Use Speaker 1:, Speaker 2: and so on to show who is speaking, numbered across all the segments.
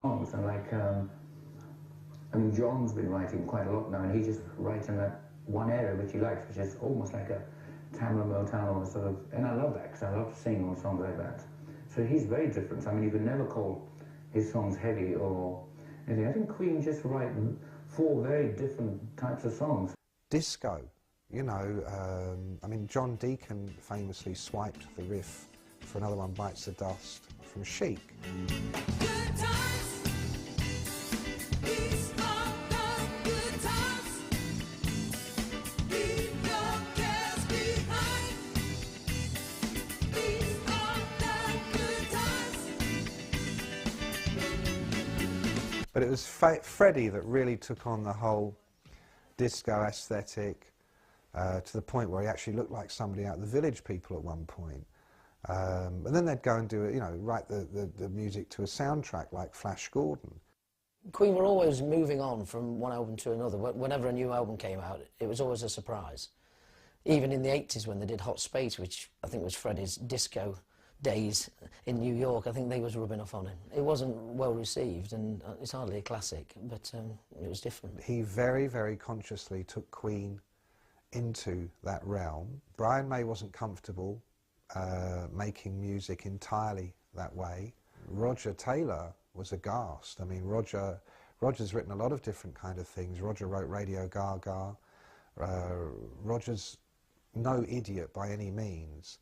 Speaker 1: songs, and like, I mean, John's been writing quite a lot now, and he just writes in that one area which he likes, which is almost like a Tamla Motown sort of, and I love that, because I love singing on songs like that. So he's very different. I mean, you could never call his songs heavy or anything. I think Queen just write 4 very different types of songs.
Speaker 2: Disco, you know, I mean, John Deacon famously swiped the riff for Another One Bites the Dust from Chic.
Speaker 3: Good times. These are the good times. Leave your cares behind. These are the good times.
Speaker 2: But it was Freddie that really took on the whole disco aesthetic to the point where he actually looked like somebody out of the Village People at one point. And then they'd go and do it, you know, write the music to a soundtrack like Flash Gordon.
Speaker 4: Queen were always moving on from one album to another. Whenever a new album came out, it was always a surprise. Even in the 80s when they did Hot Space, which I think was Freddie's disco days in New York, I think they was rubbing off on him. It wasn't well received, and it's hardly a classic, but it was different.
Speaker 2: He very, very consciously took Queen into that realm. Brian May wasn't comfortable making music entirely that way. Roger Taylor was aghast. I mean, Roger's written a lot of different kind of things. Roger wrote Radio Gaga. Roger's no idiot by any means,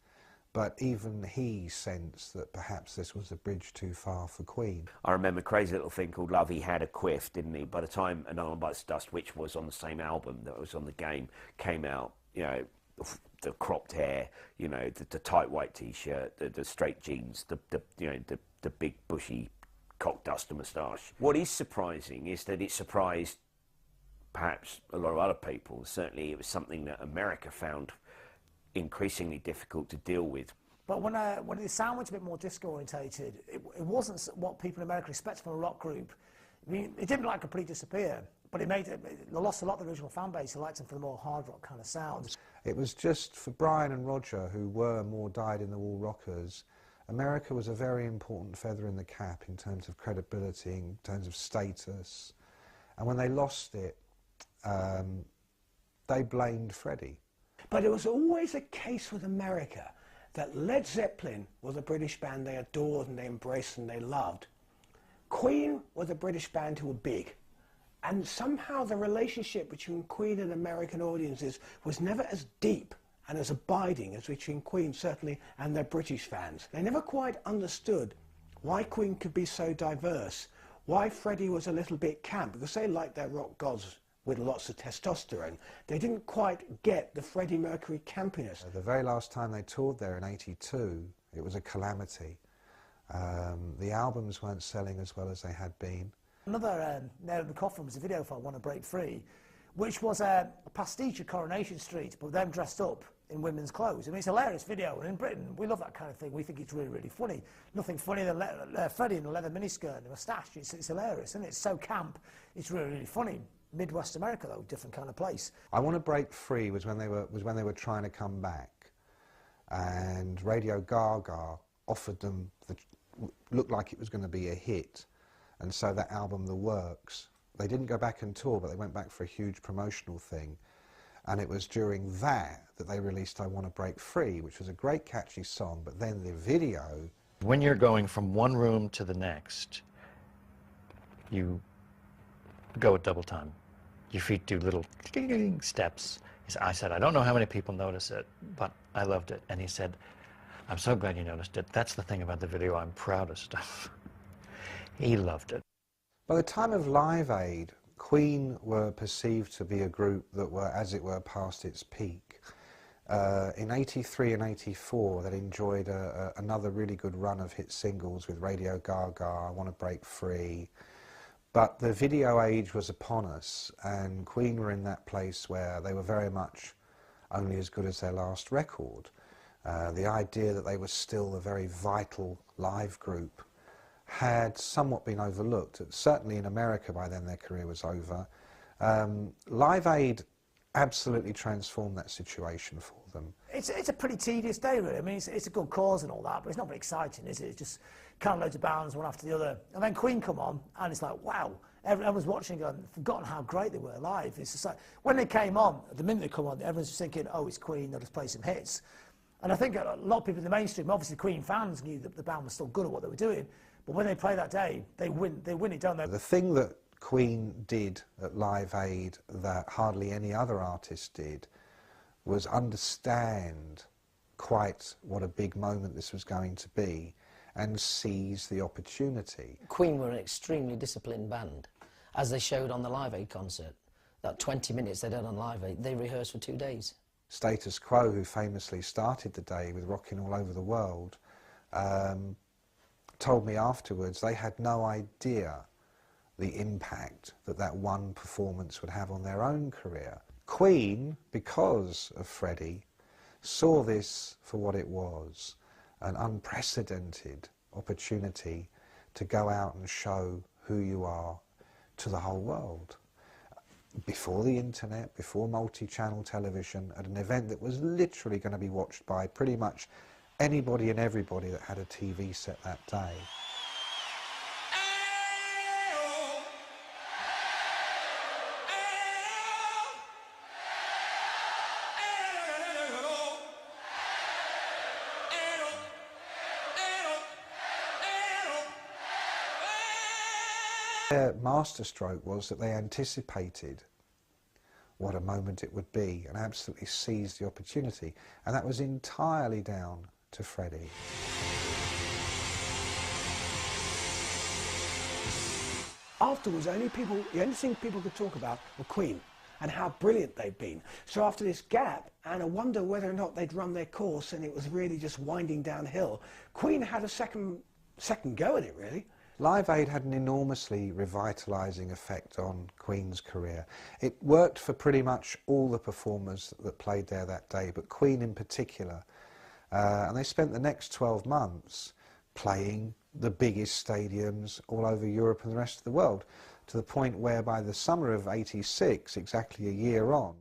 Speaker 2: but even he sensed that perhaps this was a bridge too far for Queen.
Speaker 5: I remember a crazy little thing called Love He Had a Quiff, didn't he? By the time Another One Bites the Dust, which was on the same album that was on the game, came out, you know, the cropped hair, you know, the tight white t-shirt, the straight jeans, the big bushy cock duster moustache. What is surprising is that it surprised perhaps a lot of other people. Certainly it was something that America found increasingly difficult to deal with.
Speaker 6: But when the sound was a bit more disco orientated, it wasn't what people in America expect from a rock group. I mean, it didn't like completely disappear, but they lost a lot of the original fan base who liked them for the more hard rock kind of sounds.
Speaker 2: It was just for Brian and Roger, who were more dyed-in-the-wool rockers. America was a very important feather in the cap in terms of credibility, in terms of status. And when they lost it, they blamed Freddie.
Speaker 7: But it was always a case with America that Led Zeppelin was a British band they adored and they embraced and they loved. Queen was a British band who were big. And somehow the relationship between Queen and American audiences was never as deep and as abiding as between Queen, certainly, and their British fans. They never quite understood why Queen could be so diverse, why Freddie was a little bit camp, because they liked their rock gods with lots of testosterone. They didn't quite get the Freddie Mercury campiness.
Speaker 2: The very last time they toured there in '82, it was a calamity. The albums weren't selling as well as they had been.
Speaker 6: Another nail in the coffin was a video for I Want to Break Free, which was a pastiche of Coronation Street, but them dressed up in women's clothes. I mean, it's a hilarious video, and in Britain, we love that kind of thing. We think it's really, really funny. Nothing funnier than Freddie in a leather miniskirt and a moustache. It's hilarious, and it's so camp, it's really, really funny. Midwest America, though, different kind of place.
Speaker 2: I Want to Break Free was when they were trying to come back, and Radio Gaga offered them looked like it was going to be a hit, and so that album, The Works, they didn't go back and tour, but they went back for a huge promotional thing, and it was during that they released I Want to Break Free, which was a great catchy song, but then the video...
Speaker 8: When you're going from one room to the next, you go at double time. Your feet do little steps. I said, I don't know how many people notice it, but I loved it. And he said, I'm so glad you noticed it. That's the thing about the video I'm proudest of. He loved it.
Speaker 2: By the time of Live Aid, Queen were perceived to be a group that were, as it were, past its peak. In '83 and '84, they enjoyed another really good run of hit singles with Radio Gaga, I Want to Break Free. But the video age was upon us, and Queen were in that place where they were very much only as good as their last record. The idea that they were still a very vital live group had somewhat been overlooked. Certainly in America by then their career was over. Live Aid absolutely transformed that situation for them.
Speaker 6: it's a pretty tedious day, really. I mean, it's a good cause and all that, but it's not very exciting, is it? It's just kind of loads of bands, one after the other. And then Queen come on, and it's like, wow. Everyone's watching going, forgotten how great they were live. It's just like, when they came on, the minute they come on, everyone's just thinking, oh, it's Queen, they'll just play some hits. And I think a lot of people in the mainstream, obviously Queen fans knew that the band was still good at what they were doing, but when they play that day, they win it, don't they?
Speaker 2: The thing that Queen did at Live Aid that hardly any other artist did was understand quite what a big moment this was going to be and seize the opportunity.
Speaker 4: Queen were an extremely disciplined band, as they showed on the Live Aid concert. That 20 minutes they did on Live Aid, they rehearsed for 2 days.
Speaker 2: Status Quo, who famously started the day with Rockin' All Over the World, told me afterwards they had no idea the impact that that one performance would have on their own career. Queen, because of Freddie, saw this for what it was, an unprecedented opportunity to go out and show who you are to the whole world. Before the internet, before multi-channel television, at an event that was literally going to be watched by pretty much anybody and everybody that had a TV set that day. Their masterstroke was that they anticipated what a moment it would be and absolutely seized the opportunity, and that was entirely down to Freddie.
Speaker 7: Afterwards, the only thing people could talk about were Queen and how brilliant they'd been. So after this gap, and I wonder whether or not they'd run their course and it was really just winding downhill, Queen had a second go at it, really.
Speaker 2: Live Aid had an enormously revitalising effect on Queen's career. It worked for pretty much all the performers that played there that day, but Queen in particular. And they spent the next 12 months playing the biggest stadiums all over Europe and the rest of the world, to the point where by the summer of '86, exactly a year on,